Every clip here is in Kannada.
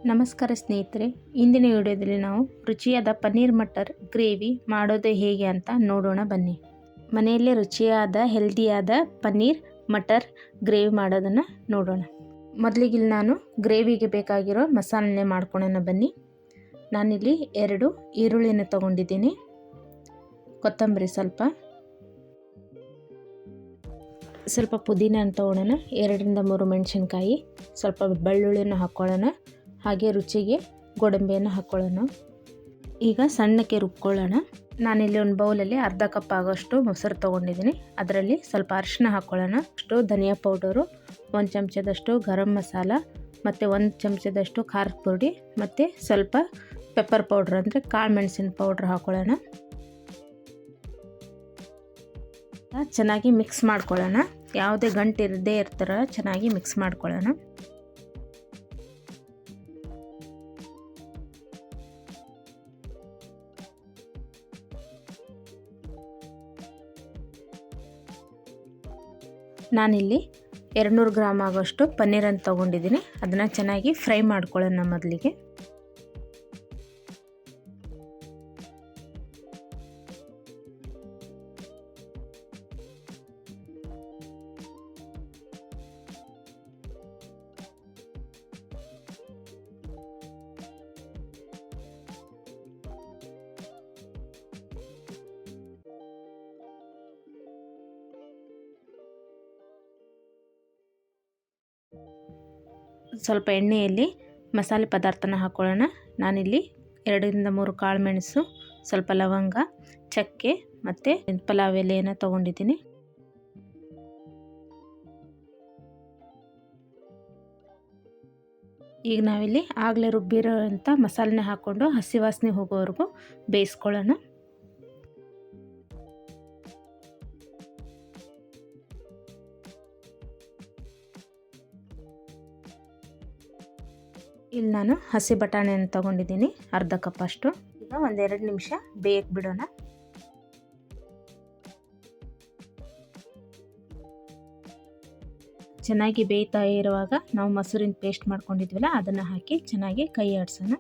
ನಮಸ್ಕಾರ ಸ್ನೇಹಿತರೆ, ಇಂದಿನ ವಿಡಿಯೋದಲ್ಲಿ ನಾವು ರುಚಿಯಾದ ಪನ್ನೀರ್ ಮಟರ್ ಗ್ರೇವಿ ಮಾಡೋದು ಹೇಗೆ ಅಂತ ನೋಡೋಣ ಬನ್ನಿ. ಮನೆಯಲ್ಲೇ ರುಚಿಯಾದ ಹೆಲ್ದಿಯಾದ ಪನ್ನೀರ್ ಮಟರ್ ಗ್ರೇವಿ ಮಾಡೋದನ್ನು ನೋಡೋಣ. ಮೊದಲಿಗೆ ನಾನು ಗ್ರೇವಿಗೆ ಬೇಕಾಗಿರೋ ಮಸಾಲೆನೇ ಮಾಡ್ಕೊಳ್ಳೋಣ ಬನ್ನಿ. ನಾನಿಲ್ಲಿ 2 ಈರುಳ್ಳಿನ ತೊಗೊಂಡಿದ್ದೀನಿ, ಕೊತ್ತಂಬರಿ ಸ್ವಲ್ಪ ಪುದೀನ ತೊಗೊಳ್ಳೋಣ, 2ರಿಂದ 3 ಮೆಣಸಿನ್ಕಾಯಿ, ಸ್ವಲ್ಪ ಬೆಳ್ಳುಳ್ಳಿನ ಹಾಕ್ಕೊಳ್ಳೋಣ, ಹಾಗೆ ರುಚಿಗೆ ಗೋಡಂಬಿಯನ್ನು ಹಾಕ್ಕೊಳ್ಳೋಣ. ಈಗ ಸಣ್ಣಕ್ಕೆ ರುಬ್ಕೊಳ್ಳೋಣ. ನಾನಿಲ್ಲಿ ಒಂದು ಬೌಲಲ್ಲಿ ಅರ್ಧ ಕಪ್ ಆಗೋಷ್ಟು ಮೊಸರು ತೊಗೊಂಡಿದ್ದೀನಿ. ಅದರಲ್ಲಿ ಸ್ವಲ್ಪ ಅರಿಶಿನ ಹಾಕ್ಕೊಳ್ಳೋಣ, ಅಷ್ಟು ಧನಿಯಾ ಪೌಡರು, 1 ಚಮಚದಷ್ಟು ಗರಂ ಮಸಾಲ, ಮತ್ತು 1 ಚಮಚದಷ್ಟು ಖಾರದ ಪುಡಿ, ಮತ್ತು ಸ್ವಲ್ಪ ಪೆಪ್ಪರ್ ಪೌಡ್ರ್ ಅಂದರೆ ಕಾಳು ಮೆಣಸಿನ ಪೌಡ್ರ್ ಹಾಕ್ಕೊಳ್ಳೋಣ. ಚೆನ್ನಾಗಿ ಮಿಕ್ಸ್ ಮಾಡ್ಕೊಳ್ಳೋಣ. ಯಾವುದೇ ಗಂಟು ಇರದೇ ಇರ್ತಾರ ಚೆನ್ನಾಗಿ ಮಿಕ್ಸ್ ಮಾಡ್ಕೊಳ್ಳೋಣ. ನಾನಿಲ್ಲಿ 200 ಗ್ರಾಮ್ ಆಗೋಷ್ಟು ಪನ್ನೀರನ್ನು ತೊಗೊಂಡಿದ್ದೀನಿ. ಅದನ್ನು ಚೆನ್ನಾಗಿ ಫ್ರೈ ಮಾಡ್ಕೊಳ್ಳೋಣ ಮೊದಲಿಗೆ. ಸ್ವಲ್ಪ ಎಣ್ಣೆಯಲ್ಲಿ ಮಸಾಲೆ ಪದಾರ್ಥನ ಹಾಕ್ಕೊಳ್ಳೋಣ. ನಾನಿಲ್ಲಿ 2ರಿಂದ 3 ಕಾಳು ಮೆಣಸು, ಸ್ವಲ್ಪ ಲವಂಗ, ಚಕ್ಕೆ ಮತ್ತು ಪಲಾವ್ ಎಲೆಯನ್ನು ತೊಗೊಂಡಿದ್ದೀನಿ. ಈಗ ನಾವಿಲ್ಲಿ ಆಗಲೇ ರುಬ್ಬಿರೋಂಥ ಮಸಾಲೆನ ಹಾಕ್ಕೊಂಡು ಹಸಿ ವಾಸನೆ ಹೋಗೋವರೆಗೂ ಬೇಯಿಸ್ಕೊಳ್ಳೋಣ. ಇಲ್ಲಿ ನಾನು ಹಸಿ ಬಟಾಣಿಯನ್ನು ತೊಗೊಂಡಿದ್ದೀನಿ, ಅರ್ಧ ಕಪ್ ಅಷ್ಟು. ಈಗ 1-2 ನಿಮಿಷ ಬೇಯಕ್ಕೆ ಬಿಡೋಣ. ಚೆನ್ನಾಗಿ ಬೇಯ್ತಾ ಇರುವಾಗ ನಾವು ಮೊಸರಿನ ಪೇಸ್ಟ್ ಮಾಡ್ಕೊಂಡಿದ್ವಲ್ಲ ಅದನ್ನು ಹಾಕಿ ಚೆನ್ನಾಗಿ ಕೈ ಆಡಿಸೋಣ.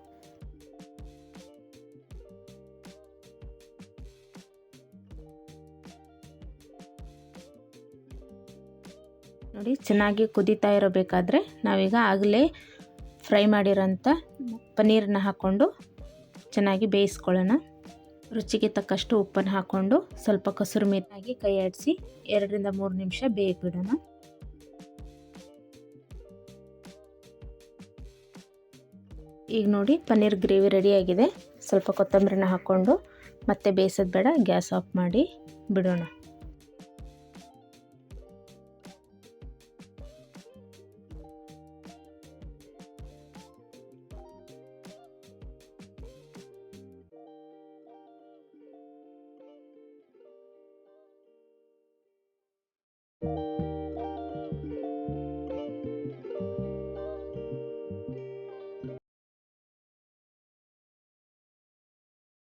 ನೋಡಿ, ಚೆನ್ನಾಗಿ ಕುದೀತಾ ಇರಬೇಕಾದ್ರೆ ನಾವೀಗ ಆಗಲೇ ಫ್ರೈ ಮಾಡಿರೋಂಥ ಪನ್ನೀರನ್ನ ಹಾಕ್ಕೊಂಡು ಚೆನ್ನಾಗಿ ಬೇಯಿಸ್ಕೊಳ್ಳೋಣ. ರುಚಿಗೆ ತಕ್ಕಷ್ಟು ಉಪ್ಪನ್ನು ಹಾಕ್ಕೊಂಡು ಸ್ವಲ್ಪ ಕಸೂರಿ ಮೇಥಿ ಹಾಕಿ ಕೈ ಆಡಿಸಿ 2ರಿಂದ 3 ನಿಮಿಷ ಬೇಯಕ್ಕೆ ಬಿಡೋಣ. ಈಗ ನೋಡಿ, ಪನ್ನೀರ್ ಗ್ರೇವಿ ರೆಡಿಯಾಗಿದೆ. ಸ್ವಲ್ಪ ಕೊತ್ತಂಬರಿನ ಹಾಕ್ಕೊಂಡು ಮತ್ತೆ ಬೇಯಿಸೋದು ಬೇಡ, ಗ್ಯಾಸ್ ಆಫ್ ಮಾಡಿ ಬಿಡೋಣ.